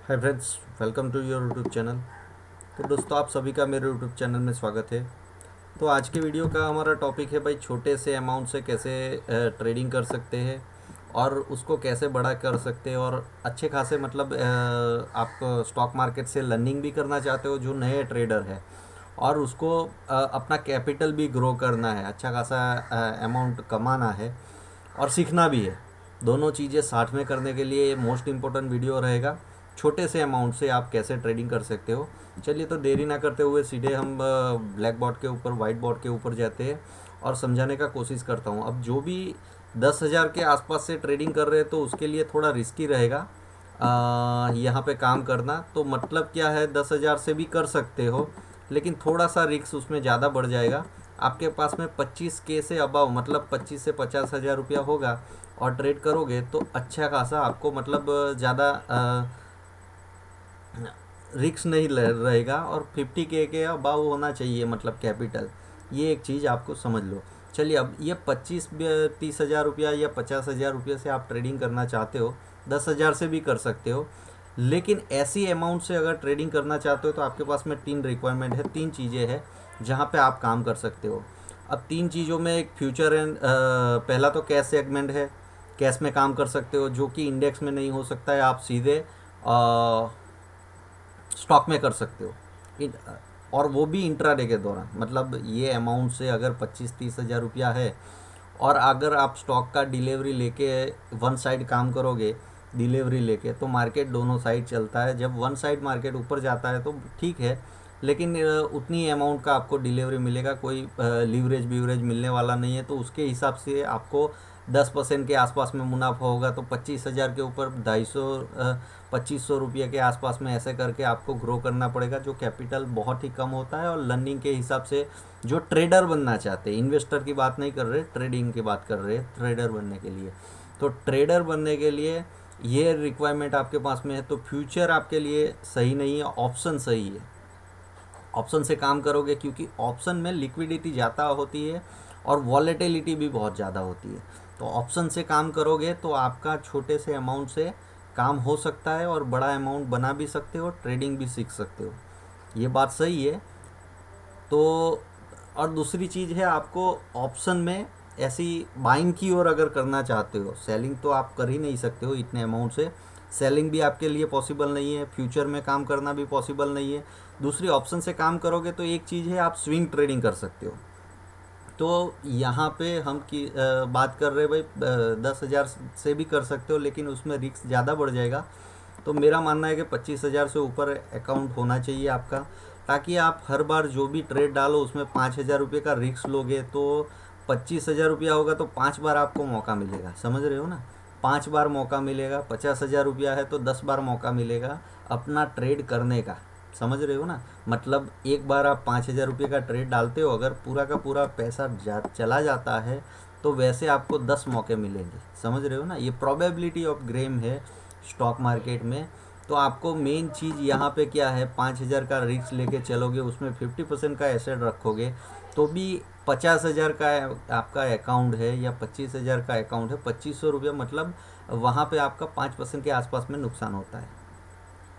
Hi friends, welcome to your YouTube channel. तो दोस्तों, आप सभी का मेरे यूट्यूब चैनल में स्वागत है। तो आज के वीडियो का हमारा टॉपिक है भाई, छोटे से अमाउंट से कैसे ट्रेडिंग कर सकते हैं और उसको कैसे बड़ा कर सकते हैं, और अच्छे खासे मतलब आप स्टॉक मार्केट से लर्निंग भी करना चाहते हो जो नए ट्रेडर है, और उसको अपना कैपिटल भी ग्रो करना है, अच्छा खासा अमाउंट कमाना है और सीखना भी है। दोनों चीज़ें साथ में करने के लिए मोस्ट इम्पोर्टेंट वीडियो रहेगा। छोटे से अमाउंट से आप कैसे ट्रेडिंग कर सकते हो। चलिए, तो देरी ना करते हुए सीधे हम ब्लैक बोर्ड के ऊपर, वाइट बोर्ड के ऊपर जाते हैं और समझाने का कोशिश करता हूँ। अब जो भी 10,000 के आसपास से ट्रेडिंग कर रहे हैं तो उसके लिए थोड़ा रिस्की रहेगा यहाँ पे काम करना। तो मतलब क्या है, 10,000 से भी कर सकते हो लेकिन थोड़ा सा रिस्क उसमें ज़्यादा बढ़ जाएगा। आपके पास में 25K से अबव, मतलब 25 से 50,000 रुपया होगा और ट्रेड करोगे तो अच्छा खासा आपको मतलब ज़्यादा रिस्क नहीं रहेगा, और 50K के अबाव होना चाहिए मतलब कैपिटल। ये एक चीज़ आपको समझ लो। चलिए, अब ये 25-30 हज़ार रुपया या 50,000 रुपये से आप ट्रेडिंग करना चाहते हो, 10,000 से भी कर सकते हो। लेकिन ऐसी अमाउंट से अगर ट्रेडिंग करना चाहते हो तो आपके पास में तीन रिक्वायरमेंट है, तीन चीज़ें हैं जहाँ पे आप काम कर सकते हो। अब तीन चीज़ों में एक फ्यूचर एंड पहला तो कैश सेगमेंट है। कैश में काम कर सकते हो जो कि इंडेक्स में नहीं हो सकता है, आप सीधे स्टॉक में कर सकते हो। और वो भी इंट्राडे के दौरान, मतलब ये अमाउंट से अगर 25-30 हज़ार रुपया है और अगर आप स्टॉक का डिलीवरी लेके वन साइड काम करोगे, डिलीवरी लेके, तो मार्केट दोनों साइड चलता है। जब वन साइड मार्केट ऊपर जाता है तो ठीक है, लेकिन उतनी अमाउंट का आपको डिलीवरी मिलेगा, कोई लीवरेज बीवरेज मिलने वाला नहीं है। तो उसके हिसाब से आपको 10% के आसपास में मुनाफा होगा। तो 25,000 के ऊपर 250 2500 रुपये के आसपास में ऐसे करके आपको ग्रो करना पड़ेगा, जो कैपिटल बहुत ही कम होता है। और लर्निंग के हिसाब से जो ट्रेडर बनना चाहते हैं, इन्वेस्टर की बात नहीं कर रहे, ट्रेडिंग की बात कर रहे, ट्रेडर बनने के लिए, तो ट्रेडर बनने के लिए ये रिक्वायरमेंट आपके पास में है। तो फ्यूचर आपके लिए सही नहीं है, ऑप्शन सही है। ऑप्शन से काम करोगे क्योंकि ऑप्शन में लिक्विडिटी ज़्यादा होती है और वॉलेटिलिटी भी बहुत ज़्यादा होती है। तो ऑप्शन से काम करोगे तो आपका छोटे से अमाउंट से काम हो सकता है और बड़ा अमाउंट बना भी सकते हो, ट्रेडिंग भी सीख सकते हो। ये बात सही है। तो और दूसरी चीज़ है, आपको ऑप्शन में ऐसी बाइंग की ओर अगर करना चाहते हो, सेलिंग तो आप कर ही नहीं सकते हो इतने अमाउंट से। सेलिंग भी आपके लिए पॉसिबल नहीं है, फ्यूचर में काम करना भी पॉसिबल नहीं है। दूसरी ऑप्शन से काम करोगे तो एक चीज़ है, आप स्विंग ट्रेडिंग कर सकते हो। तो यहाँ पे हम की बात कर रहे हैं भाई, 10,000 से भी कर सकते हो लेकिन उसमें रिस्क ज़्यादा बढ़ जाएगा। तो मेरा मानना है कि 25,000 से ऊपर अकाउंट होना चाहिए आपका, ताकि आप हर बार जो भी ट्रेड डालो उसमें 5,000 रुपये का रिस्क लोगे तो 25,000 रुपया होगा तो 5 बार आपको मौका मिलेगा। समझ रहे हो ना, 5 बार मौका मिलेगा। 50,000 रुपया है तो 10 बार मौका मिलेगा अपना ट्रेड करने का। समझ रहे हो ना, मतलब एक बार आप 5,000 रुपये का ट्रेड डालते हो, अगर पूरा का पूरा पैसा चला जाता है तो वैसे आपको 10 मौके मिलेंगे। समझ रहे हो ना, ये प्रोबेबिलिटी ऑफ गेम है स्टॉक मार्केट में। तो आपको मेन चीज़ यहाँ पे क्या है, 5,000 का रिस्क लेके चलोगे, उसमें 50% का एसेट रखोगे तो भी 50,000 का आपका अकाउंट है या 25,000 का अकाउंट है, 2500 रुपया, मतलब वहाँ पे आपका 5% के आसपास में नुकसान होता है,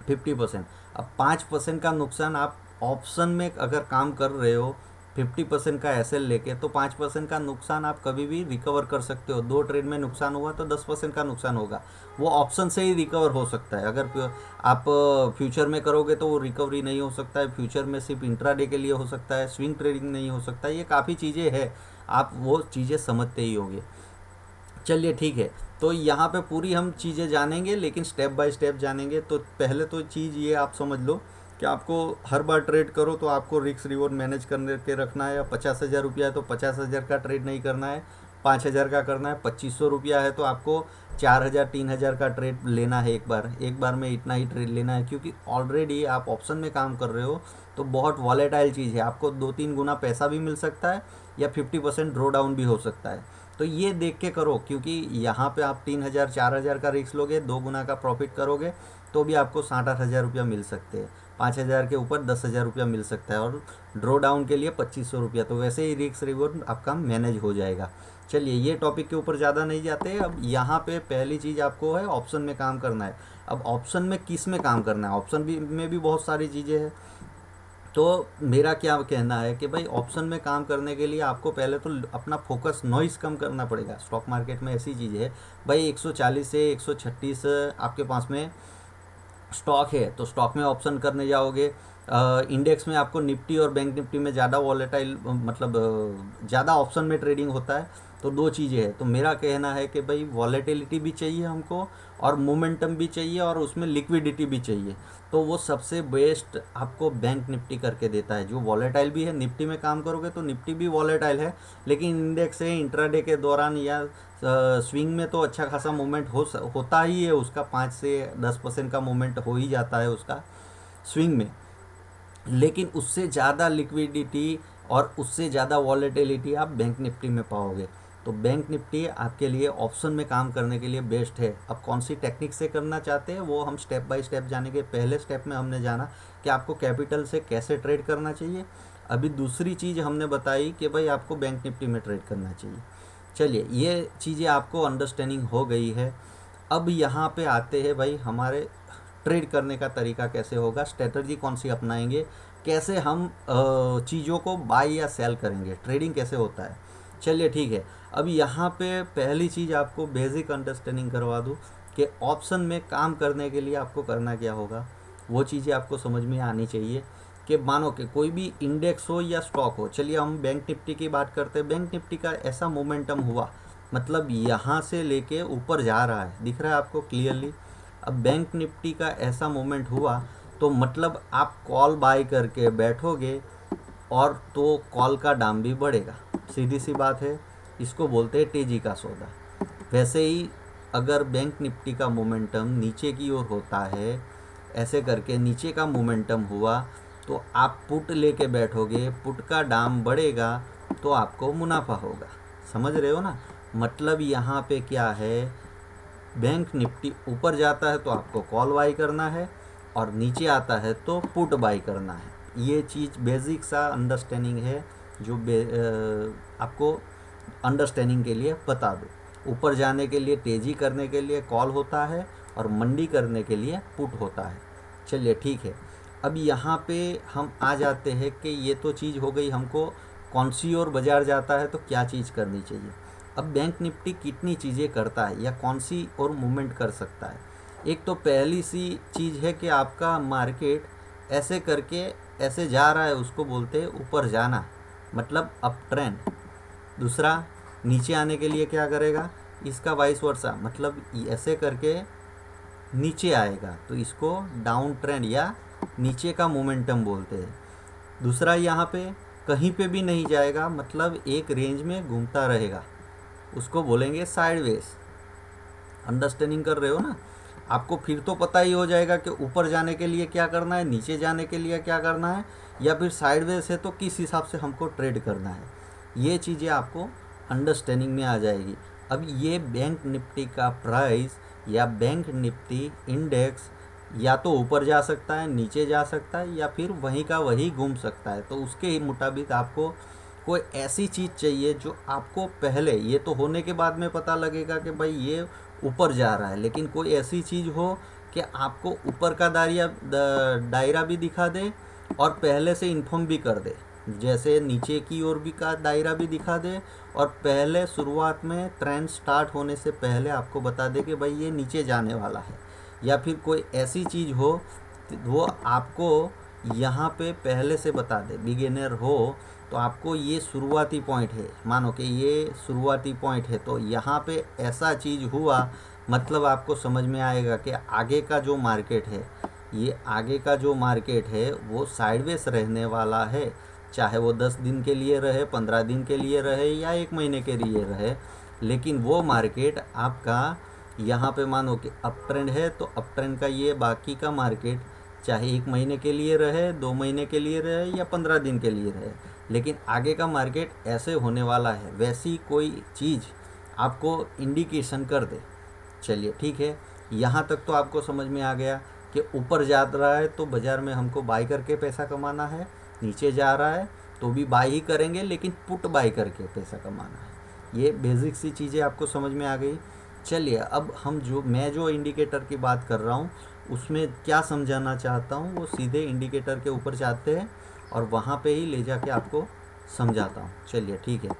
50%। अब 5% का नुकसान आप ऑप्शन में अगर काम कर रहे हो 50% का एसएल लेके, तो 5% का नुकसान आप कभी भी रिकवर कर सकते हो। दो ट्रेड में नुकसान हुआ तो 10% का नुकसान होगा, वो ऑप्शन से ही रिकवर हो सकता है। अगर आप फ्यूचर में करोगे तो वो रिकवरी नहीं हो सकता है। फ्यूचर में सिर्फ इंट्राडे के लिए हो सकता है, स्विंग ट्रेडिंग नहीं हो सकता। ये काफ़ी चीज़ें हैं, आप वो चीज़ें समझते ही होंगे। चलिए ठीक है, तो यहाँ पे पूरी हम चीज़ें जानेंगे लेकिन स्टेप बाय स्टेप जानेंगे। तो पहले तो चीज़ ये आप समझ लो कि आपको हर बार ट्रेड करो तो आपको रिस्क रिवॉर्ड मैनेज करने के रखना है। 50,000 रुपया है तो 50,000 का ट्रेड नहीं करना है, 5,000 का करना है। 2500 रुपया है तो आपको 4,000 3,000 का ट्रेड लेना है, एक बार में इतना ही ट्रेड लेना है, क्योंकि ऑलरेडी आप ऑप्शन में काम कर रहे हो तो बहुत वॉलेटाइल चीज़ है। आपको 2-3 गुना पैसा भी मिल सकता है या 50% ड्रॉ डाउन भी हो सकता है। तो ये देख के करो, क्योंकि यहाँ पे आप 3,000 4,000 का रिस्क लोगे, 2 गुना का प्रॉफिट करोगे तो भी आपको 7-8 हज़ार रुपया मिल सकते हैं। 5,000 के ऊपर 10,000 रुपया मिल सकता है, और ड्रॉ डाउन के लिए 2,500 रुपया। तो वैसे ही रिस्क रिवॉर्ड आपका मैनेज हो जाएगा। चलिए ये टॉपिक के ऊपर ज़्यादा नहीं जाते। अब यहाँ पे पहली चीज़ आपको है ऑप्शन में काम करना है। अब ऑप्शन में किस में काम करना है, ऑप्शन भी में भी बहुत सारी चीज़ें हैं। तो मेरा क्या कहना है कि भाई ऑप्शन में काम करने के लिए आपको पहले तो अपना फोकस नॉइस कम करना पड़ेगा। स्टॉक मार्केट में ऐसी चीज़ है भाई 140 से 136 आपके पास में स्टॉक है, तो स्टॉक में ऑप्शन करने जाओगे। इंडेक्स में आपको निफ्टी और बैंक निफ्टी में ज़्यादा वॉलेटाइल मतलब ज़्यादा ऑप्शन में ट्रेडिंग होता है। तो दो चीज़ें हैं। तो मेरा कहना है कि भाई वॉलेटिलिटी भी चाहिए हमको और मोमेंटम भी चाहिए और उसमें लिक्विडिटी भी चाहिए। तो वो सबसे बेस्ट आपको बैंक निफ्टी करके देता है, जो वॉलेटाइल भी है। निफ्टी में काम करोगे तो निफ्टी भी वॉलेटाइल है, लेकिन इंडेक्स है इंट्राडे के दौरान या स्विंग में तो अच्छा खासा मूवमेंट होता ही है उसका। 5 से 10% का मूवमेंट हो ही जाता है उसका स्विंग में, लेकिन उससे ज़्यादा लिक्विडिटी और उससे ज़्यादा वॉलेटिलिटी आप बैंक निफ्टी में पाओगे। तो बैंक निफ्टी आपके लिए ऑप्शन में काम करने के लिए बेस्ट है। अब कौन सी टेक्निक से करना चाहते हैं वो हम स्टेप बाय स्टेप जानेंगे। पहले स्टेप में हमने जाना कि आपको कैपिटल से कैसे ट्रेड करना चाहिए। अभी दूसरी चीज़ हमने बताई कि भाई आपको बैंक निफ्टी में ट्रेड करना चाहिए। चलिए ये चीज़ें आपको अंडरस्टैंडिंग हो गई है। अब यहाँ पे आते हैं भाई हमारे ट्रेड करने का तरीका कैसे होगा, स्ट्रेटजी कौन सी अपनाएंगे, कैसे हम चीज़ों को बाय या सेल करेंगे, ट्रेडिंग कैसे होता है। चलिए ठीक है। अब यहाँ पे पहली चीज़ आपको बेसिक अंडरस्टैंडिंग करवा दूँ कि ऑप्शन में काम करने के लिए आपको करना क्या होगा। वो चीज़ें आपको समझ में आनी चाहिए कि मानो कि कोई भी इंडेक्स हो या स्टॉक हो। चलिए हम बैंक निफ्टी की बात करते हैं। बैंक निफ्टी का ऐसा मोमेंटम हुआ, मतलब यहाँ से लेके ऊपर जा रहा है, दिख रहा है आपको क्लियरली। अब बैंक निफ्टी का ऐसा मोमेंट हुआ तो मतलब आप कॉल बाय करके बैठोगे और तो कॉल का दाम भी बढ़ेगा, सीधी सी बात है। इसको बोलते हैं तेजी का सौदा। वैसे ही अगर बैंक निफ्टी का मोमेंटम नीचे की ओर होता है, ऐसे करके नीचे का मोमेंटम हुआ तो आप पुट लेके बैठोगे, पुट का दाम बढ़ेगा तो आपको मुनाफा होगा। समझ रहे हो ना। मतलब यहाँ पे क्या है, बैंक निफ्टी ऊपर जाता है तो आपको कॉल बाई करना है और नीचे आता है तो पुट बाई करना है। ये चीज़ बेसिक सा अंडरस्टैंडिंग है जो आपको अंडरस्टैंडिंग के लिए बता दो। ऊपर जाने के लिए तेज़ी करने के लिए कॉल होता है और मंडी करने के लिए पुट होता है। चलिए ठीक है। अब यहाँ पे हम आ जाते हैं कि ये तो चीज़ हो गई, हमको कौन सी ओर बाजार जाता है तो क्या चीज़ करनी चाहिए। अब बैंक निफ्टी कितनी चीज़ें करता है या कौन सी और मूवमेंट कर सकता है। एक तो पहली सी चीज़ है कि आपका मार्केट ऐसे करके ऐसे जा रहा है, उसको बोलते हैं ऊपर जाना, मतलब अप ट्रेंड। दूसरा, नीचे आने के लिए क्या करेगा, इसका वाइस वर्सा, मतलब ऐसे करके नीचे आएगा तो इसको डाउन ट्रेंड या नीचे का मोमेंटम बोलते हैं। दूसरा, यहाँ पे कहीं पे भी नहीं जाएगा, मतलब एक रेंज में घूमता रहेगा, उसको बोलेंगे साइडवेज। अंडरस्टैंडिंग कर रहे हो ना। आपको फिर तो पता ही हो जाएगा कि ऊपर जाने के लिए क्या करना है, नीचे जाने के लिए क्या करना है, या फिर साइडवेज है तो किस हिसाब से हमको ट्रेड करना है। ये चीज़ें आपको अंडरस्टैंडिंग में आ जाएगी। अब ये बैंक निफ्टी का प्राइस या बैंक निफ्टी इंडेक्स या तो ऊपर जा सकता है, नीचे जा सकता है, या फिर वहीं का वहीं घूम सकता है। तो उसके मुताबिक आपको कोई ऐसी चीज़ चाहिए जो आपको पहले, ये तो होने के बाद में पता लगेगा कि भाई ये ऊपर जा रहा है, लेकिन कोई ऐसी चीज़ हो कि आपको ऊपर का दायरा भी दिखा दे और पहले से इन्फॉर्म भी कर दे। जैसे नीचे की ओर भी का दायरा भी दिखा दे और पहले शुरुआत में ट्रेंड स्टार्ट होने से पहले आपको बता दे कि भाई ये नीचे जाने वाला है। या फिर कोई ऐसी चीज़ हो वो आपको यहाँ पे पहले से बता दे। बिगिनर हो तो आपको ये शुरुआती पॉइंट है, मानो कि ये शुरुआती पॉइंट है, तो यहाँ पे ऐसा चीज़ हुआ, मतलब आपको समझ में आएगा कि आगे का जो मार्केट है, ये आगे का जो मार्केट है वो साइडवेज रहने वाला है। चाहे वो 10 दिन के लिए रहे, 15 दिन के लिए रहे या 1 महीने के लिए रहे, लेकिन वो मार्केट आपका यहाँ पे मानो कि अप ट्रेंड है तो अप ट्रेंड का ये बाकी का मार्केट चाहे 1 महीने के लिए रहे, 2 महीने के लिए रहे या 15 दिन के लिए रहे, लेकिन आगे का मार्केट ऐसे होने वाला है। वैसी कोई चीज़ आपको इंडिकेशन कर दे। चलिए ठीक है। यहाँ तक तो आपको समझ में आ गया कि ऊपर जा रहा है तो बाज़ार में हमको बाई करके पैसा कमाना है, नीचे जा रहा है तो भी बाई ही करेंगे लेकिन पुट बाई करके पैसा कमाना है। ये बेसिक सी चीज़ें आपको समझ में आ गई। चलिए अब हम मैं जो इंडिकेटर की बात कर रहा हूँ उसमें क्या समझाना चाहता हूँ वो सीधे इंडिकेटर के ऊपर जाते हैं और वहाँ पे ही ले जाके आपको समझाता हूँ। चलिए ठीक है,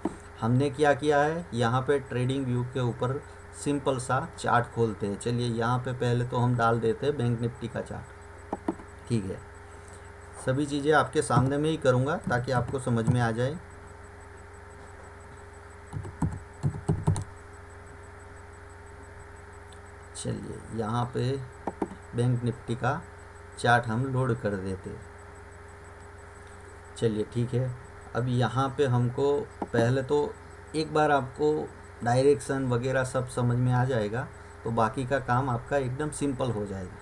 हमने क्या किया है, यहाँ पे ट्रेडिंग व्यू के ऊपर सिंपल सा चार्ट खोलते हैं। चलिए यहाँ पे पहले तो हम डाल देते हैं बैंक निफ्टी का चार्ट। ठीक है, सभी चीज़ें आपके सामने में ही करूँगा ताकि आपको समझ में आ जाए। चलिए यहाँ पे बैंक निफ्टी का चार्ट हम लोड कर देते। चलिए ठीक है, अब यहाँ पे हमको पहले तो एक बार आपको डायरेक्शन वगैरह सब समझ में आ जाएगा तो बाकी का काम आपका एकदम सिंपल हो जाएगा।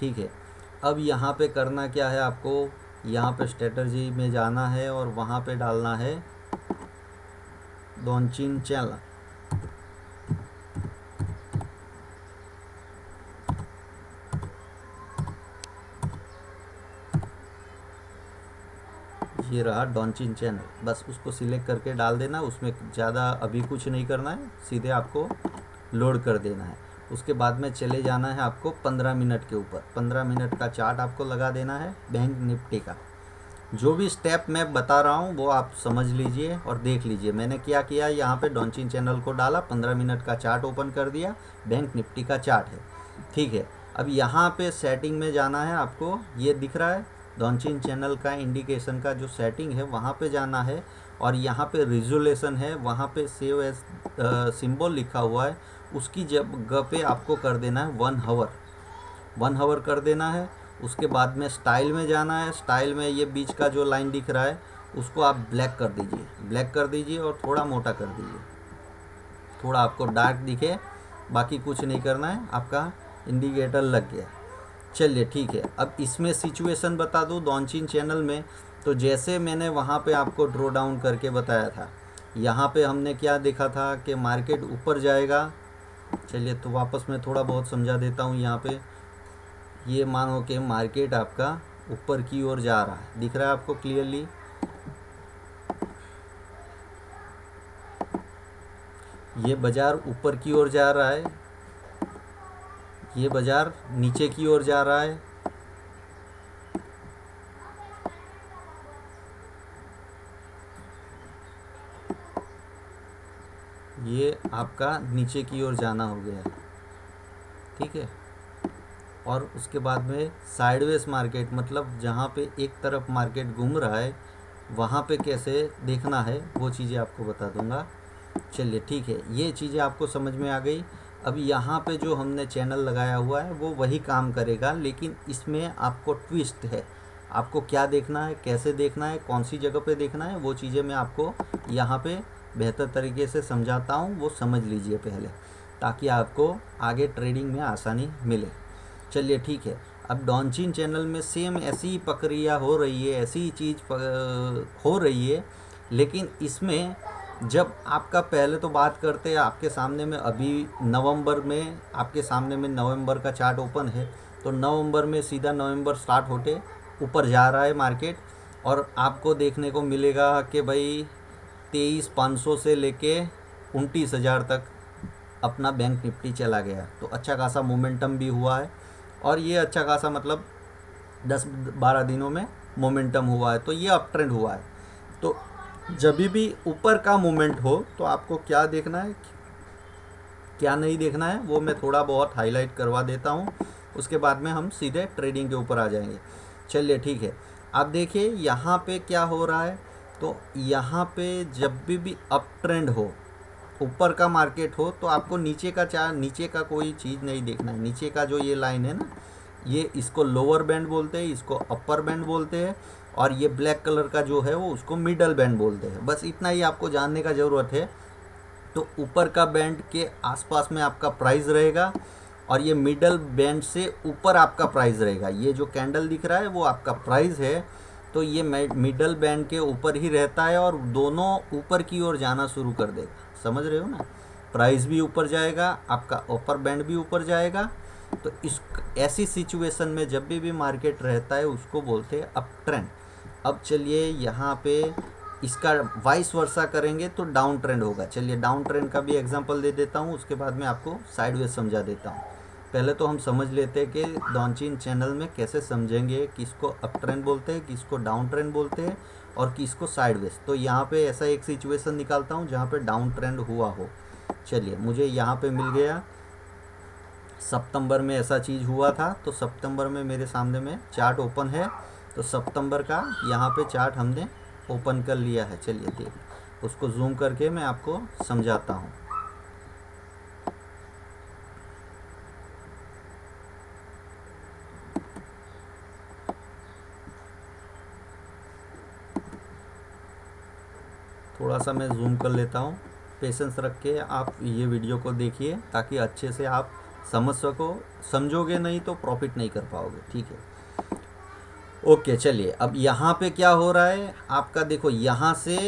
ठीक है, अब यहाँ पे करना क्या है, आपको यहाँ पे स्ट्रेटजी में जाना है और वहाँ पे डालना है डॉनचिन चैनल। ये रहा डॉनचिन चैनल, बस उसको सिलेक्ट करके डाल देना। उसमें ज़्यादा अभी कुछ नहीं करना है, सीधे आपको लोड कर देना है। उसके बाद में चले जाना है आपको 15 मिनट के ऊपर। 15 मिनट का चार्ट आपको लगा देना है बैंक निफ्टी का। जो भी स्टेप मैं बता रहा हूँ वो आप समझ लीजिए और देख लीजिए। मैंने क्या किया, यहाँ पे डॉनचिन चैनल को डाला, 15 मिनट का चार्ट ओपन कर दिया, बैंक निफ्टी का चार्ट है। ठीक है, अब यहाँ पे सेटिंग में जाना है आपको, ये दिख रहा है डॉनचिन चैनल का इंडिकेशन का जो सेटिंग है वहाँ पे जाना है और यहाँ पे रिजोल्यूशन है, वहाँ पे सेव एज सिंबल लिखा हुआ है, उसकी जगह पे आपको कर देना है 1 आवर। 1 आवर कर देना है। उसके बाद में स्टाइल में जाना है। स्टाइल में ये बीच का जो लाइन दिख रहा है उसको आप ब्लैक कर दीजिए, ब्लैक कर दीजिए और थोड़ा मोटा कर दीजिए, थोड़ा आपको डार्क दिखे। बाकी कुछ नहीं करना है, आपका इंडिकेटर लग गया। चलिए ठीक है, अब इसमें सिचुएशन बता दूँ डॉनचिन चैनल में। तो जैसे मैंने वहाँ पे आपको ड्रॉ डाउन करके बताया था, यहाँ पे हमने क्या देखा था कि मार्केट ऊपर जाएगा। चलिए तो वापस मैं थोड़ा बहुत समझा देता हूँ। यहाँ पे ये मानो कि मार्केट आपका ऊपर की ओर जा रहा है, दिख रहा है आपको क्लियरली। ये बाज़ार ऊपर की ओर जा रहा है, ये बाज़ार नीचे की ओर जा रहा है। ये आपका नीचे की ओर जाना हो गया, ठीक है। और उसके बाद में साइडवेज मार्केट, मतलब जहाँ पे एक तरफ मार्केट घूम रहा है वहाँ पे कैसे देखना है वो चीज़ें आपको बता दूंगा। चलिए ठीक है, ये चीज़ें आपको समझ में आ गई। अब यहाँ पे जो हमने चैनल लगाया हुआ है वो वही काम करेगा, लेकिन इसमें आपको ट्विस्ट है। आपको क्या देखना है, कैसे देखना है, कौन सी जगह पे देखना है, वो चीज़ें मैं आपको यहाँ पे बेहतर तरीके से समझाता हूँ, वो समझ लीजिए पहले, ताकि आपको आगे ट्रेडिंग में आसानी मिले। चलिए ठीक है, अब डॉनचिन चैनल में सेम ऐसी ही प्रक्रिया हो रही है, ऐसी ही चीज़ हो रही है, लेकिन इसमें जब आपका पहले तो बात करते हैं आपके सामने में, अभी नवंबर में आपके सामने में नवंबर का चार्ट ओपन है, तो नवंबर में सीधा नवंबर स्टार्ट होते ऊपर जा रहा है मार्केट, और आपको देखने को मिलेगा कि भाई 23,500 से लेके 29,000 तक अपना बैंक निफ्टी चला गया। तो अच्छा खासा मोमेंटम भी हुआ है, और ये अच्छा खासा मतलब 10-12 दिनों में मोमेंटम हुआ है, तो ये अप ट्रेंड हुआ है। तो जब भी ऊपर का मूवमेंट हो तो आपको क्या देखना है, क्या नहीं देखना है, वो मैं थोड़ा बहुत हाईलाइट करवा देता हूँ। उसके बाद में हम सीधे ट्रेडिंग के ऊपर आ जाएंगे। चलिए ठीक है, आप देखिए यहाँ पे क्या हो रहा है। तो यहाँ पे जब भी अप ट्रेंड हो, ऊपर का मार्केट हो, तो आपको नीचे का कोई चीज़ नहीं देखना है। नीचे का जो ये लाइन है ना, ये इसको लोअर बैंड बोलते हैं, इसको अपर बैंड बोलते हैं, और ये ब्लैक कलर का जो है वो उसको मिडल बैंड बोलते हैं। बस इतना ही आपको जानने का ज़रूरत है। तो ऊपर का बैंड के आसपास में आपका प्राइस रहेगा, और ये मिडल बैंड से ऊपर आपका प्राइस रहेगा। ये जो कैंडल दिख रहा है वो आपका प्राइस है, तो ये मिडल बैंड के ऊपर ही रहता है, और दोनों ऊपर की ओर जाना शुरू कर देगा। समझ रहे हो ना, प्राइस भी ऊपर जाएगा, आपका अपर बैंड भी ऊपर जाएगा। तो इस ऐसी सिचुएशन में जब भी मार्केट रहता है उसको बोलते हैं अप ट्रेंड। अब चलिए यहाँ पे इसका वाइस वर्सा करेंगे तो डाउन ट्रेंड होगा। चलिए डाउन ट्रेंड का भी एग्जांपल दे देता हूँ, उसके बाद में आपको साइडवेज समझा देता हूँ। पहले तो हम समझ लेते हैं कि डॉनचिन चैनल में कैसे समझेंगे किसको अप ट्रेंड बोलते हैं, किसको डाउन ट्रेंड बोलते हैं और किसको साइडवेज। तो यहाँ पे ऐसा एक सिचुएशन निकालता हूँ जहाँ पे डाउन ट्रेंड हुआ हो। चलिए मुझे यहाँ पे मिल गया सितंबर में ऐसा चीज़ हुआ था, तो सितंबर में मेरे सामने में चार्ट ओपन है, तो सितंबर का यहाँ पे चार्ट हमने ओपन कर लिया है। चलिए देख उसको जूम करके मैं आपको समझाता हूँ। थोड़ा सा मैं जूम कर लेता हूँ, पेशेंस रख के आप ये वीडियो को देखिए ताकि अच्छे से आप समझ सको। समझोगे नहीं तो प्रॉफिट नहीं कर पाओगे, ठीक है। ओके चलिए, अब यहाँ पे क्या हो रहा है आपका, देखो यहाँ से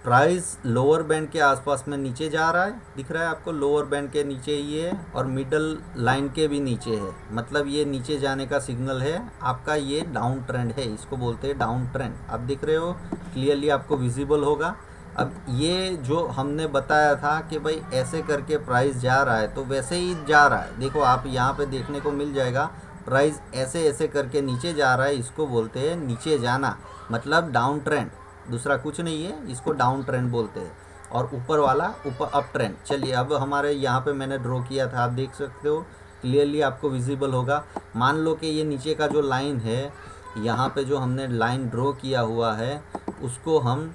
प्राइस लोअर बैंड के आसपास में नीचे जा रहा है, दिख रहा है आपको, लोअर बैंड के नीचे ही है और मिडल लाइन के भी नीचे है, मतलब ये नीचे जाने का सिग्नल है आपका। ये डाउन ट्रेंड है, इसको बोलते हैं डाउन ट्रेंड। आप दिख रहे हो क्लियरली, आपको विजिबल होगा। अब ये जो हमने बताया था कि भाई ऐसे करके प्राइस जा रहा है तो वैसे ही जा रहा है। देखो आप यहाँ पे देखने को मिल जाएगा प्राइस ऐसे ऐसे करके नीचे जा रहा है, इसको बोलते हैं नीचे जाना, मतलब डाउन ट्रेंड, दूसरा कुछ नहीं है, इसको डाउन ट्रेंड बोलते हैं। और ऊपर वाला ऊपर अप ट्रेंड। चलिए अब हमारे यहाँ पे मैंने ड्रॉ किया था, आप देख सकते हो क्लियरली, आपको विजिबल होगा। मान लो कि ये नीचे का जो लाइन है, यहाँ पे जो हमने लाइन ड्रॉ किया हुआ है उसको हम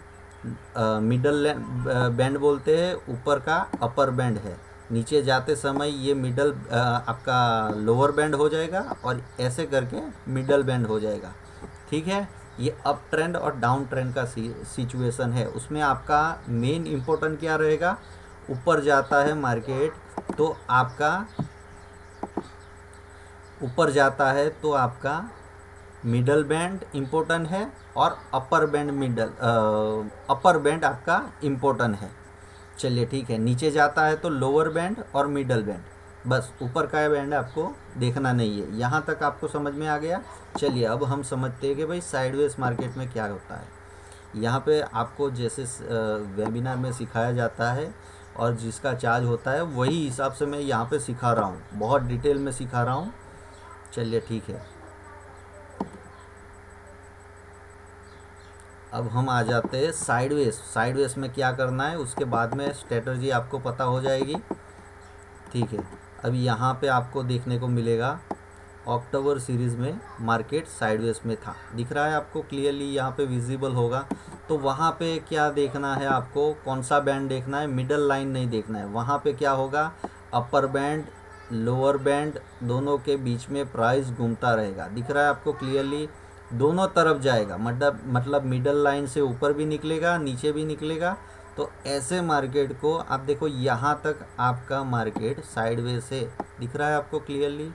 मिडल बैंड बोलते हैं, ऊपर का अपर बैंड है। नीचे जाते समय ये मिडल आपका लोअर बैंड हो जाएगा और ऐसे करके मिडल बैंड हो जाएगा, ठीक है। ये अप ट्रेंड और डाउन ट्रेंड का सिचुएशन है। उसमें आपका मेन इम्पोर्टेंट क्या रहेगा, ऊपर जाता है मार्केट तो आपका ऊपर जाता है तो आपका मिडल बैंड इम्पोर्टेंट है और अपर बैंड आपका इम्पोर्टेंट है। चलिए ठीक है, नीचे जाता है तो लोअर बैंड और मिडल बैंड, बस ऊपर का बैंड आपको देखना नहीं है। यहाँ तक आपको समझ में आ गया। चलिए अब हम समझते हैं कि भाई साइडवेज मार्केट में क्या होता है। यहाँ पे आपको जैसे वेबिनार में सिखाया जाता है और जिसका चार्ज होता है वही हिसाब से मैं यहाँ पे सिखा रहा हूँ, बहुत डिटेल में सिखा रहा हूँ। चलिए ठीक है, अब हम आ जाते हैं साइडवेज। साइडवेज में क्या करना है उसके बाद में स्ट्रेटजी आपको पता हो जाएगी, ठीक है। अब यहाँ पे आपको देखने को मिलेगा अक्टूबर सीरीज़ में मार्केट साइडवेज में था, दिख रहा है आपको क्लियरली, यहाँ पे विजिबल होगा। तो वहाँ पे क्या देखना है आपको, कौन सा बैंड देखना है, मिडल लाइन नहीं देखना है। वहाँ पे क्या होगा, अपर बैंड लोअर बैंड दोनों के बीच में प्राइस घूमता रहेगा, दिख रहा है आपको क्लियरली, दोनों तरफ जाएगा, मतलब मिडल लाइन से ऊपर भी निकलेगा नीचे भी निकलेगा। तो ऐसे मार्केट को आप देखो, यहाँ तक आपका मार्केट साइडवेज से दिख रहा है आपको क्लियरली।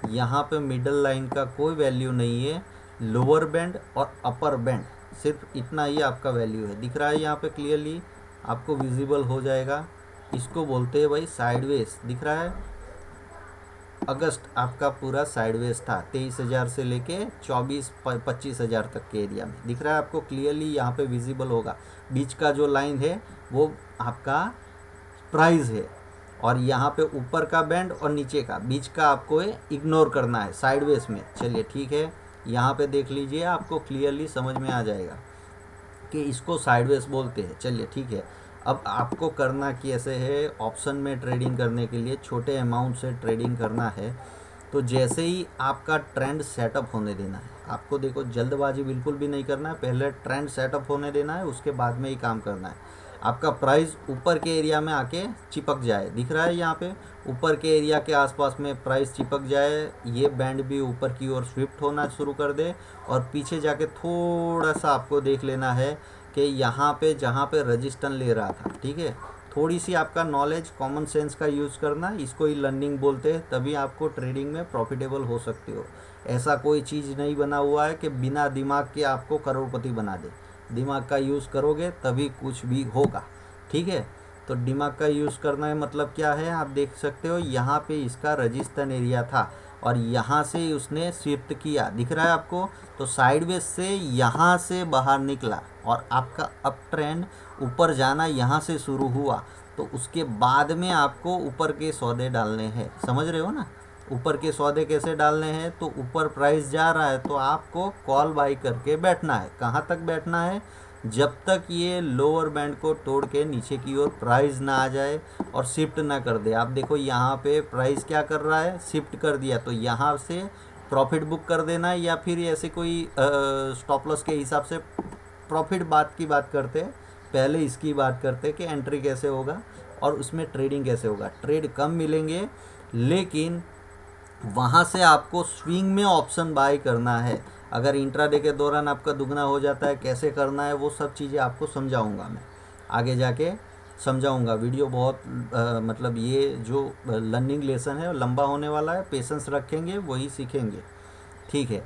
यहाँ पे मिडल लाइन का कोई वैल्यू नहीं है, लोअर बैंड और अपर बैंड सिर्फ इतना ही आपका वैल्यू है, दिख रहा है यहाँ पे क्लियरली, आपको विजिबल हो जाएगा। इसको बोलते हैं भाई साइडवेज, दिख रहा है। अगस्त आपका पूरा साइडवेज था, 23,000 से लेके 25,000 तक के एरिया में, दिख रहा है आपको क्लियरली, यहाँ पे विजिबल होगा। बीच का जो लाइन है वो आपका प्राइस है और यहाँ पे ऊपर का बैंड और नीचे का, बीच का आपको इग्नोर करना है साइडवेज में। चलिए ठीक है, यहाँ पे देख लीजिए, आपको क्लियरली समझ में आ जाएगा कि इसको साइडवेज बोलते हैं। चलिए ठीक है, अब आपको करना कैसे है, ऑप्शन में ट्रेडिंग करने के लिए छोटे अमाउंट से ट्रेडिंग करना है। तो जैसे ही आपका ट्रेंड सेटअप होने देना है आपको, देखो जल्दबाजी बिल्कुल भी नहीं करना है, पहले ट्रेंड सेटअप होने देना है, उसके बाद में ही काम करना है। आपका प्राइस ऊपर के एरिया में आके चिपक जाए, दिख रहा है यहाँ पे, ऊपर के एरिया के आसपास में प्राइस चिपक जाए, ये बैंड भी ऊपर की ओर स्विफ्ट होना शुरू कर दे और पीछे जाके थोड़ा सा आपको देख लेना है कि यहाँ पे जहाँ पे रजिस्टेंस ले रहा था, ठीक है। थोड़ी सी आपका नॉलेज, कॉमन सेंस का यूज़ करना, इसको ही लर्निंग बोलते हैं, तभी आपको ट्रेडिंग में प्रॉफिटेबल हो सकते हो। ऐसा कोई चीज़ नहीं बना हुआ है कि बिना दिमाग के आपको करोड़पति बना दे, दिमाग का यूज़ करोगे तभी कुछ भी होगा, ठीक है। तो दिमाग का यूज़ करना है मतलब क्या है, आप देख सकते हो यहाँ पे इसका रजिस्टेंस एरिया था, और यहाँ से उसने शिफ्ट किया, दिख रहा है आपको। तो साइडवेज से यहाँ से बाहर निकला और आपका अप ट्रेंड ऊपर जाना यहाँ से शुरू हुआ, तो उसके बाद में आपको ऊपर के सौदे डालने हैं, समझ रहे हो ना। ऊपर के सौदे कैसे डालने हैं, तो ऊपर प्राइस जा रहा है तो आपको कॉल बाई करके बैठना है। कहाँ तक बैठना है, जब तक ये लोअर बैंड को तोड़ के नीचे की ओर प्राइस ना आ जाए और शिफ्ट ना कर दे। आप देखो यहाँ पे प्राइस क्या कर रहा है, शिफ्ट कर दिया, तो यहाँ से प्रॉफिट बुक कर देना है, या फिर ऐसे कोई स्टॉप लॉस के हिसाब से प्रॉफिट बात की बात करते हैं। पहले इसकी बात करते हैं कि एंट्री कैसे होगा और उसमें ट्रेडिंग कैसे होगा। ट्रेड कम मिलेंगे, लेकिन वहाँ से आपको स्विंग में ऑप्शन बाय करना है। अगर इंट्राडे के दौरान आपका दुगना हो जाता है, कैसे करना है, वो सब चीज़ें आपको समझाऊंगा मैं, आगे जाके समझाऊंगा। वीडियो बहुत मतलब ये जो लर्निंग लेसन है लंबा होने वाला है, पेशेंस रखेंगे वही सीखेंगे, ठीक है।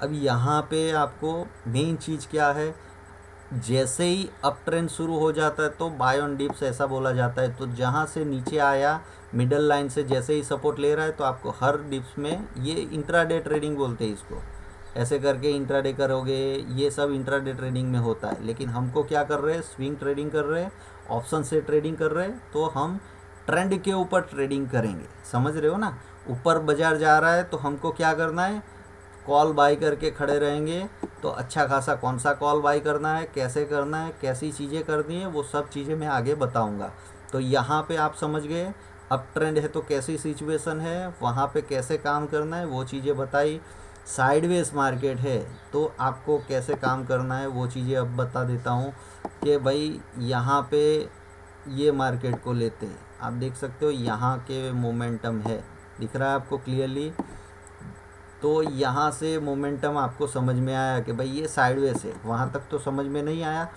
अब यहाँ पे आपको मेन चीज़ क्या है, जैसे ही अप ट्रेंड शुरू हो जाता है तो बाय ऑन डिप्स ऐसा बोला जाता है। तो जहाँ से नीचे आया मिडल लाइन से जैसे ही सपोर्ट ले रहा है, तो आपको हर डिप्स में, ये इंट्राडे ट्रेडिंग बोलते हैं इसको, ऐसे करके इंट्राडे करोगे, ये सब इंट्राडे ट्रेडिंग में होता है। लेकिन हमको क्या कर रहे हैं, स्विंग ट्रेडिंग कर रहे हैं, ऑप्शन से ट्रेडिंग कर रहे हैं, तो हम ट्रेंड के ऊपर ट्रेडिंग करेंगे, समझ रहे हो ना। ऊपर बाजार जा रहा है तो हमको क्या करना है, कॉल बाई करके खड़े रहेंगे। तो अच्छा खासा कौन सा कॉल बाई करना है, कैसे करना है, कैसी चीज़ें करनी है, वो सब चीज़ें मैं आगे बताऊंगा। तो यहाँ पे आप समझ गए, अप ट्रेंड है तो कैसी सिचुएशन है, वहाँ पे कैसे काम करना है, वो चीज़ें बताई। साइडवेज मार्केट है तो आपको कैसे काम करना है, वो चीज़ें अब बता देता हूँ। कि भाई यहाँ पे ये मार्केट को लेते हैं, आप देख सकते हो यहाँ के मोमेंटम है, दिख रहा है आपको क्लियरली। तो यहाँ से मोमेंटम आपको समझ में आया कि भाई ये साइडवेज है, वहाँ तक तो समझ में नहीं आया।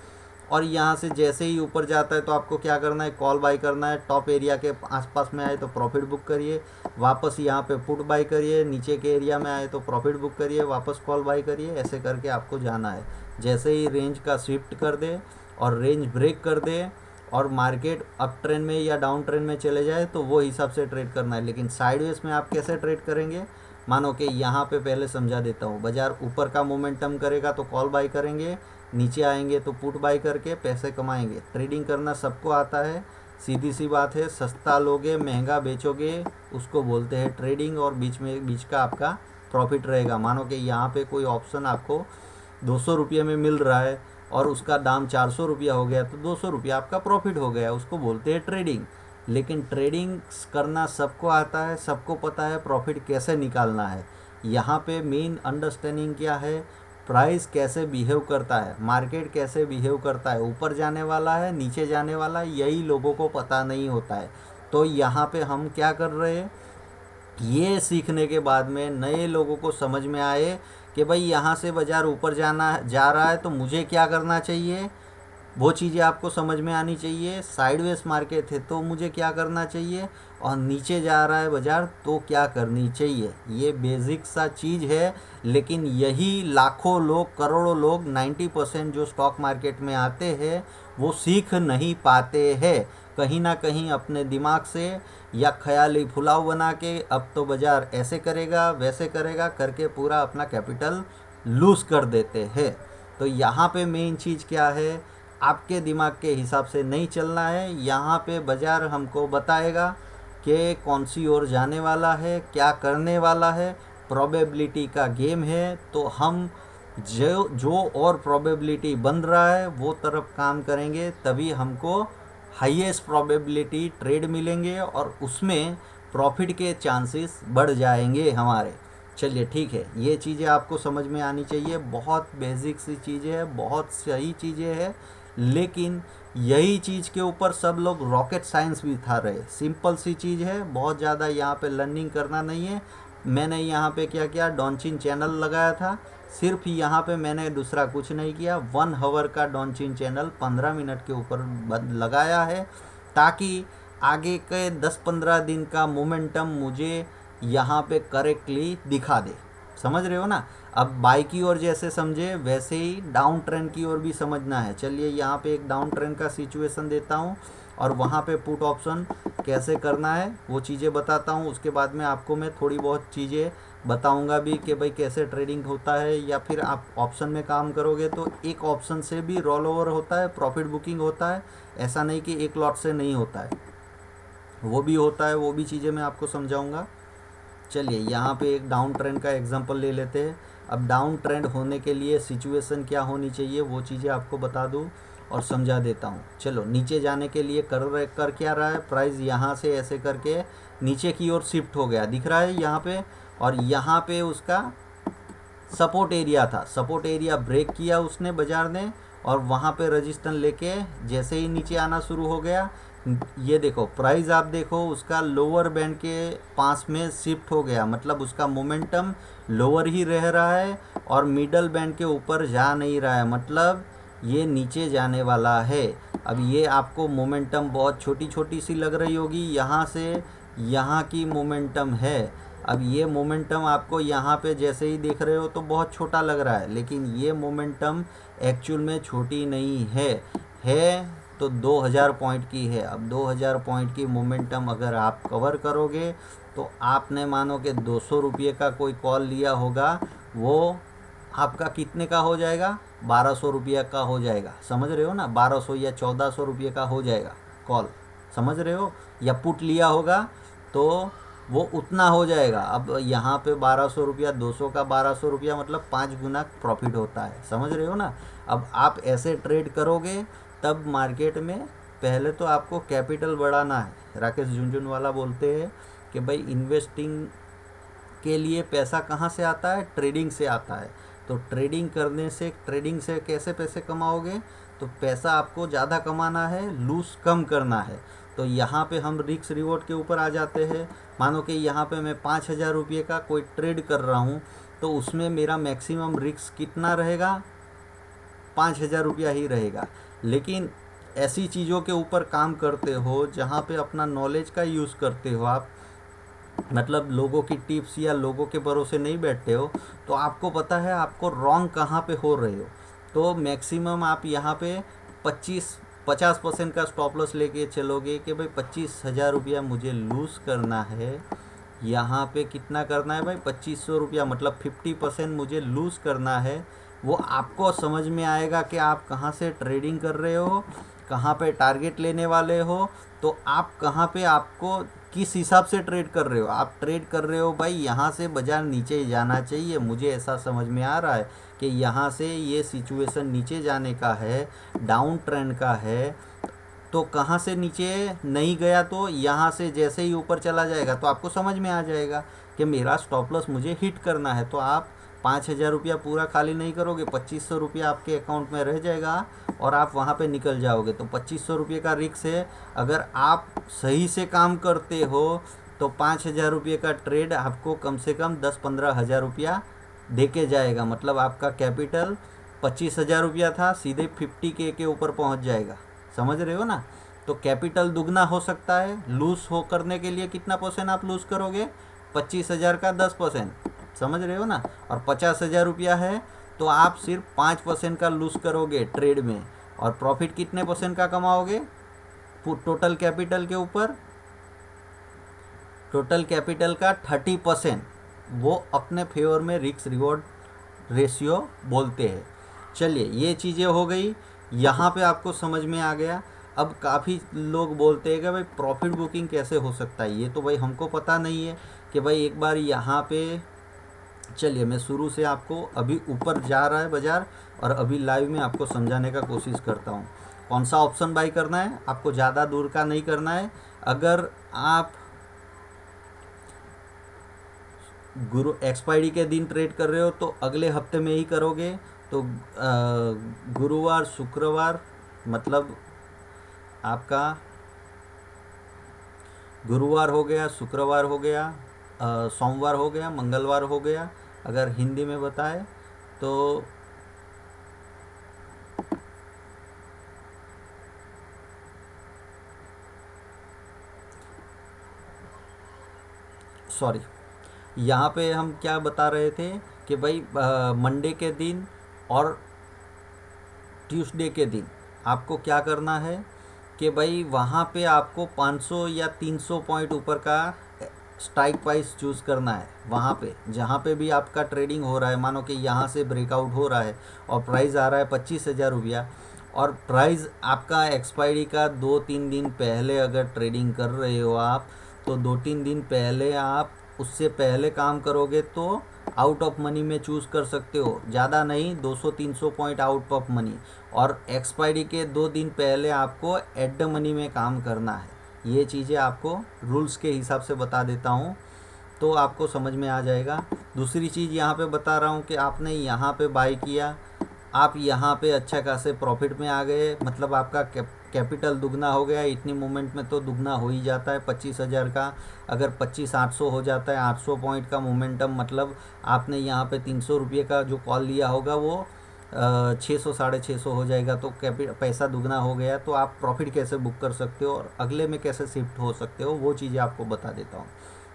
और यहाँ से जैसे ही ऊपर जाता है तो आपको क्या करना है, कॉल बाई करना है। टॉप एरिया के आसपास में आए तो प्रॉफिट बुक करिए, वापस यहाँ पे पुट बाई करिए। नीचे के एरिया में आए तो प्रॉफिट बुक करिए, वापस कॉल बाई करिए। ऐसे करके आपको जाना है। जैसे ही रेंज का शिफ्ट कर दे और रेंज ब्रेक कर दे और मार्केट अप ट्रेंड में या डाउन ट्रेंड में चले जाए, तो वो हिसाब से ट्रेड करना है। लेकिन साइडवेज में आप कैसे ट्रेड करेंगे, मानो कि यहाँ पे पहले समझा देता हूँ। बाजार ऊपर का मोमेंटम करेगा तो कॉल बाई करेंगे, नीचे आएंगे तो पुट बाई करके पैसे कमाएंगे। ट्रेडिंग करना सबको आता है, सीधी सी बात है। सस्ता लोगे महंगा बेचोगे, उसको बोलते हैं ट्रेडिंग। और बीच का आपका प्रॉफिट रहेगा। मानो कि यहाँ पे कोई ऑप्शन आपको 200 रुपये में मिल रहा है और उसका दाम 400 रुपया हो गया, तो 200 रुपया आपका प्रॉफिट हो गया, उसको बोलते हैं ट्रेडिंग। लेकिन ट्रेडिंग करना सबको आता है, सबको पता है प्रॉफिट कैसे निकालना है। यहाँ पे मेन अंडरस्टैंडिंग क्या है, प्राइस कैसे बिहेव करता है, मार्केट कैसे बिहेव करता है, ऊपर जाने वाला है नीचे जाने वाला है, यही लोगों को पता नहीं होता है। तो यहाँ पे हम क्या कर रहे हैं, ये सीखने के बाद में नए लोगों को समझ में आए कि भाई यहाँ से बाज़ार ऊपर जा रहा है तो मुझे क्या करना चाहिए, वो चीज़ें आपको समझ में आनी चाहिए। साइडवेज मार्केट है तो मुझे क्या करना चाहिए, और नीचे जा रहा है बाज़ार तो क्या करनी चाहिए। ये बेसिक सा चीज़ है, लेकिन यही लाखों लोग, करोड़ों लोग, 90% जो स्टॉक मार्केट में आते हैं वो सीख नहीं पाते हैं। कहीं ना कहीं अपने दिमाग से या ख्याली फुलाव बना के अब तो बाज़ार ऐसे करेगा वैसे करेगा करके पूरा अपना कैपिटल लूज़ कर देते हैं। तो यहाँ पे मेन चीज़ क्या है, आपके दिमाग के हिसाब से नहीं चलना है। यहाँ पे बाज़ार हमको बताएगा कि कौन सी ओर जाने वाला है, क्या करने वाला है। प्रोबेबिलिटी का गेम है, तो हम जो और प्रोबेबिलिटी बन रहा है वो तरफ काम करेंगे, तभी हमको हाईएस्ट प्रोबेबिलिटी ट्रेड मिलेंगे और उसमें प्रॉफिट के चांसेस बढ़ जाएंगे हमारे। चलिए ठीक है, ये चीज़ें आपको समझ में आनी चाहिए। बहुत बेसिक सी चीज़ें हैं, बहुत सही चीज़ें हैं, लेकिन यही चीज़ के ऊपर सब लोग रॉकेट साइंस भी था रहे। सिंपल सी चीज़ है, बहुत ज़्यादा यहाँ पे लर्निंग करना नहीं है। मैंने यहाँ पे क्या किया, डॉनचिन चैनल लगाया था, सिर्फ यहाँ पे मैंने दूसरा कुछ नहीं किया। 1 आवर का डॉनचिन चैनल 15 मिनट के ऊपर लगाया है, ताकि आगे के 10-15 दिन का मोमेंटम मुझे यहाँ पे करेक्टली दिखा दे। समझ रहे हो ना। अब बाई की ओर जैसे समझे वैसे ही डाउन ट्रेंड की ओर भी समझना है। चलिए यहाँ पे एक डाउन ट्रेंड का सिचुएशन देता हूँ और वहाँ पे पुट ऑप्शन कैसे करना है वो चीज़ें बताता हूँ। उसके बाद में आपको मैं थोड़ी बहुत चीज़ें बताऊंगा भी कि भाई कैसे ट्रेडिंग होता है, या फिर आप ऑप्शन में काम करोगे तो एक ऑप्शन से भी रोल ओवर होता है, प्रॉफिट बुकिंग होता है। ऐसा नहीं कि एक लॉट से नहीं होता है, वो भी होता है, वो भी चीज़ें मैं आपको समझाऊंगा। चलिए यहाँ पे एक डाउन ट्रेंड का एग्जांपल ले लेते हैं। अब डाउन ट्रेंड होने के लिए सिचुएशन क्या होनी चाहिए वो चीज़ें आपको बता दूँ और समझा देता हूँ। चलो नीचे जाने के लिए कर क्या रहा है, प्राइस यहाँ से ऐसे करके नीचे की ओर शिफ्ट हो गया, दिख रहा है यहाँ पे, और यहाँ पे उसका सपोर्ट एरिया था, सपोर्ट एरिया ब्रेक किया उसने बाजार ने, और वहाँ पे रजिस्टेंस लेके जैसे ही नीचे आना शुरू हो गया, ये देखो प्राइस आप देखो उसका लोअर बैंड के पास में शिफ्ट हो गया, मतलब उसका मोमेंटम लोअर ही रह रहा है और मिडल बैंड के ऊपर जा नहीं रहा है, मतलब ये नीचे जाने वाला है। अब ये आपको मोमेंटम बहुत छोटी छोटी सी लग रही होगी, यहाँ से यहाँ की मोमेंटम है। अब ये मोमेंटम आपको यहाँ पे जैसे ही देख रहे हो तो बहुत छोटा लग रहा है, लेकिन ये मोमेंटम एक्चुअल में छोटी नहीं है तो 2000 पॉइंट की है। अब 2000 पॉइंट की मोमेंटम अगर आप कवर करोगे तो आपने मानो कि 200 रुपये का कोई कॉल लिया होगा, वो आपका कितने का हो जाएगा, 1200 रुपये का हो जाएगा, समझ रहे हो ना, 1200 या 1400 रुपये का हो जाएगा कॉल, समझ रहे हो। या पुट लिया होगा तो वो उतना हो जाएगा। अब यहाँ पे 1200 रुपया, 200 का 1200 रुपया, मतलब 5 गुना प्रॉफिट होता है, समझ रहे हो ना। अब आप ऐसे ट्रेड करोगे तब मार्केट में पहले तो आपको कैपिटल बढ़ाना है। राकेश झुनझुनवाला बोलते हैं कि भाई इन्वेस्टिंग के लिए पैसा कहाँ से आता है, ट्रेडिंग से आता है। तो ट्रेडिंग करने से, ट्रेडिंग से कैसे पैसे कमाओगे, तो पैसा आपको ज़्यादा कमाना है, लूज कम करना है। तो यहाँ पे हम रिस्क रिवॉर्ड के ऊपर आ जाते हैं। मानो कि यहाँ पे मैं 5000 रुपये का कोई ट्रेड कर रहा हूँ तो उसमें मेरा मैक्सिमम रिस्क कितना रहेगा, 5000 रुपया ही रहेगा। लेकिन ऐसी चीज़ों के ऊपर काम करते हो जहाँ पे अपना नॉलेज का यूज़ करते हो आप, मतलब लोगों की टिप्स या लोगों के भरोसे नहीं बैठते हो, तो आपको पता है आपको रॉन्ग कहाँ पे हो रहे हो। तो मैक्सिमम आप यहाँ पे 50% का स्टॉप लॉस लेके चलोगे कि भाई 25,000 रुपया मुझे लूज़ करना है। यहाँ पे कितना करना है भाई, 2500 रुपया, मतलब 50% मुझे लूज़ करना है। वो आपको समझ में आएगा कि आप कहाँ से ट्रेडिंग कर रहे हो, कहाँ पे टारगेट लेने वाले हो, तो आप कहाँ पे, आपको किस हिसाब से ट्रेड कर रहे हो। आप ट्रेड कर रहे हो भाई यहाँ से बाज़ार नीचे जाना चाहिए, मुझे ऐसा समझ में आ रहा है कि यहाँ से ये सिचुएशन नीचे जाने का है, डाउन ट्रेंड का है, तो कहाँ से नीचे नहीं गया तो यहाँ से जैसे ही ऊपर चला जाएगा तो आपको समझ में आ जाएगा कि मेरा स्टॉप लॉस मुझे हिट करना है। तो आप 5000 रुपया पूरा खाली नहीं करोगे, 2500 रुपया आपके अकाउंट में रह जाएगा और आप वहाँ पे निकल जाओगे। तो 2500 रुपये का रिस्क है। अगर आप सही से काम करते हो तो 5000 रुपये का ट्रेड आपको कम से कम 10-15 हज़ार रुपया दे के जाएगा, मतलब आपका कैपिटल 25,000 रुपया था, सीधे 50K के ऊपर पहुँच जाएगा, समझ रहे हो ना। तो कैपिटल दुगना हो सकता है। लूज़ हो करने के लिए कितना परसेंट आप लूज़ करोगे, 25,000 का 10%, समझ रहे हो ना। और 50,000 रुपया है तो आप सिर्फ 5% का लूज़ करोगे ट्रेड में, और प्रॉफिट कितने परसेंट का कमाओगे टोटल कैपिटल के ऊपर, टोटल कैपिटल का 30% वो अपने फेवर में रिस्क रिवॉर्ड रेशियो बोलते हैं। चलिए ये चीज़ें हो गई, यहाँ पे आपको समझ में आ गया। अब काफ़ी लोग बोलते हैं कि भाई प्रॉफिट बुकिंग कैसे हो सकता है, ये तो भाई हमको पता नहीं है कि भाई एक बार यहाँ पे, चलिए मैं शुरू से आपको, अभी ऊपर जा रहा है बाज़ार और अभी लाइव में आपको समझाने का कोशिश करता हूँ। कौन सा ऑप्शन बाई करना है, आपको ज़्यादा दूर का नहीं करना है। अगर आप एक्सपायरी के दिन ट्रेड कर रहे हो तो अगले हफ्ते में ही करोगे। तो गुरुवार, शुक्रवार, मतलब आपका गुरुवार हो गया, शुक्रवार हो गया, सोमवार हो गया, मंगलवार हो गया, अगर हिंदी में बताए तो सॉरी, यहाँ पे हम क्या बता रहे थे कि भाई मंडे के दिन और ट्यूसडे के दिन आपको क्या करना है कि भाई वहाँ पे आपको 500 या 300 पॉइंट ऊपर का स्ट्राइक प्राइस चूज़ करना है। वहाँ पे जहाँ पे भी आपका ट्रेडिंग हो रहा है, मानो कि यहाँ से ब्रेकआउट हो रहा है और प्राइस आ रहा है 25,000 रुपया, और प्राइस आपका एक्सपायरी का 2-3 दिन पहले अगर ट्रेडिंग कर रहे हो आप, तो 2-3 दिन पहले आप उससे पहले काम करोगे तो आउट ऑफ मनी में चूज़ कर सकते हो, ज़्यादा नहीं, 200-300 पॉइंट आउट ऑफ मनी। और एक्सपायरी के 2 दिन पहले आपको एट द मनी में काम करना है। ये चीज़ें आपको रूल्स के हिसाब से बता देता हूँ, तो आपको समझ में आ जाएगा। दूसरी चीज़ यहाँ पे बता रहा हूँ कि आपने यहाँ पे बाई किया, आप यहाँ पे अच्छा खासे प्रॉफिट में आ गए, मतलब आपका कैपिटल दुगना हो गया। इतनी मूवमेंट में तो दुगना हो ही जाता है 25,000 का। अगर 25,800 हो जाता है, 800 पॉइंट का मोमेंटम, मतलब आपने यहाँ पे 300 रुपये का जो कॉल लिया होगा वो 600 650 हो जाएगा, तो पैसा दुगना हो गया। तो आप प्रॉफिट कैसे बुक कर सकते हो और अगले में कैसे शिफ्ट हो सकते हो, वो चीज़ें आपको बता देता हूँ।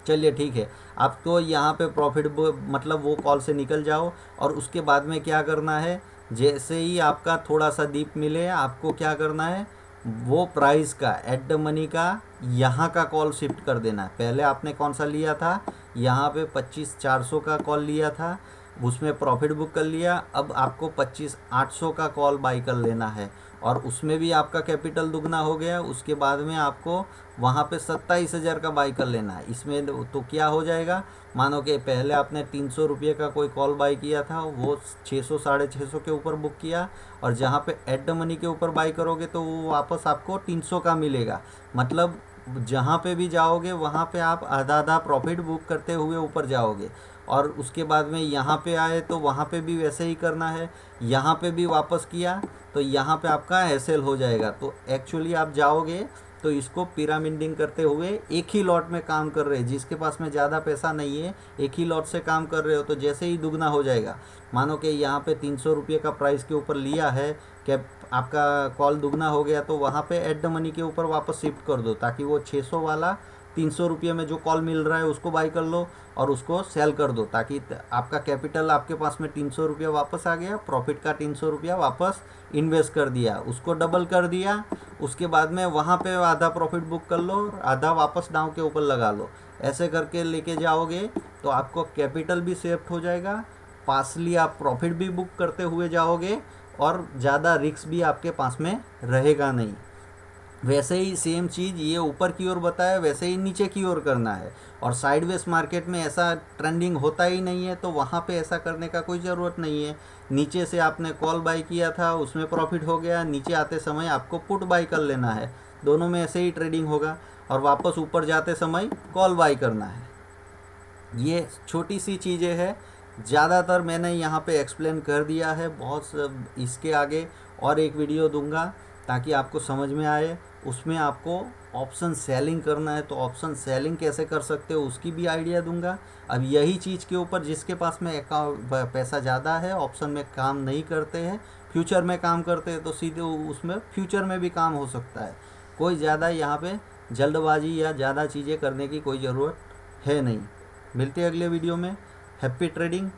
चलिए ठीक है, आपको यहाँ पे प्रॉफिट मतलब वो कॉल से निकल जाओ, और उसके बाद में क्या करना है, जैसे ही आपका थोड़ा सा दीप मिले, आपको क्या करना है, वो प्राइस का एट द मनी का यहाँ का कॉल शिफ्ट कर देना है। पहले आपने कौन सा लिया था, यहाँ पे 25,400 का कॉल लिया था, उसमें प्रॉफिट बुक कर लिया। अब आपको 25,800 का कॉल बाई कर लेना है, और उसमें भी आपका कैपिटल दुगना हो गया। उसके बाद में आपको वहाँ पे 27,000 का बाई कर लेना है। इसमें तो क्या हो जाएगा, मानो कि पहले आपने 300 रुपये का कोई कॉल बाई किया था, वो 600 650 के ऊपर बुक किया, और जहाँ पे एट द मनी के ऊपर बाई करोगे तो वो वापस आपको 300 का मिलेगा। मतलब जहाँ पे भी जाओगे वहाँ पे आप आधा आधा प्रॉफिट बुक करते हुए ऊपर जाओगे। और उसके बाद में यहाँ पे आए तो वहाँ पे भी वैसे ही करना है, यहाँ पे भी वापस किया तो यहाँ पे आपका एसएल हो जाएगा। तो एक्चुअली आप जाओगे तो इसको पिरामिडिंग करते हुए एक ही लॉट में काम कर रहे हैं। जिसके पास में ज़्यादा पैसा नहीं है, एक ही लॉट से काम कर रहे हो, तो जैसे ही दुगना हो जाएगा। मानो कि यहाँ पे 300 रुपये का प्राइस के ऊपर लिया है, कि आपका कॉल दुगना हो गया, तो वहाँ पे एट द मनी के ऊपर वापस शिफ्ट कर दो, ताकि वो 600 वाला 300 रुपये में जो कॉल मिल रहा है उसको बाई कर लो और उसको सेल कर दो, ताकि आपका कैपिटल आपके पास में 300 रुपया वापस आ गया, प्रॉफिट का 300 रुपया वापस इन्वेस्ट कर दिया, उसको डबल कर दिया। उसके बाद में वहाँ पे आधा प्रॉफिट बुक कर लो और आधा वापस दांव के ऊपर लगा लो। ऐसे करके लेके जाओगे तो आपको कैपिटल भी सेफ्ट हो जाएगा, पासली आप प्रॉफिट भी बुक करते हुए जाओगे, और ज़्यादा रिस्क भी आपके पास में रहेगा नहीं। वैसे ही सेम चीज़ ये ऊपर की ओर बताया, वैसे ही नीचे की ओर करना है। और साइडवेज मार्केट में ऐसा ट्रेंडिंग होता ही नहीं है, तो वहाँ पे ऐसा करने का कोई ज़रूरत नहीं है। नीचे से आपने कॉल बाई किया था, उसमें प्रॉफिट हो गया, नीचे आते समय आपको पुट बाई कर लेना है। दोनों में ऐसे ही ट्रेडिंग होगा, और वापस ऊपर जाते समय कॉल बाई करना है। ये छोटी सी चीज़ें हैं, ज़्यादातर मैंने यहाँ पे एक्सप्लेन कर दिया है। इसके आगे और एक वीडियो दूंगा ताकि आपको समझ में आए। उसमें आपको ऑप्शन सेलिंग करना है, तो ऑप्शन सेलिंग कैसे कर सकते हो उसकी भी आइडिया दूंगा। अब यही चीज़ के ऊपर जिसके पास में पैसा ज़्यादा है, ऑप्शन में काम नहीं करते हैं, फ्यूचर में काम करते हैं, तो सीधे उसमें फ्यूचर में भी काम हो सकता है। कोई ज़्यादा यहाँ पे जल्दबाजी या ज़्यादा चीज़ें करने की कोई ज़रूरत है नहीं। मिलते हैं अगले वीडियो में। Happy trading.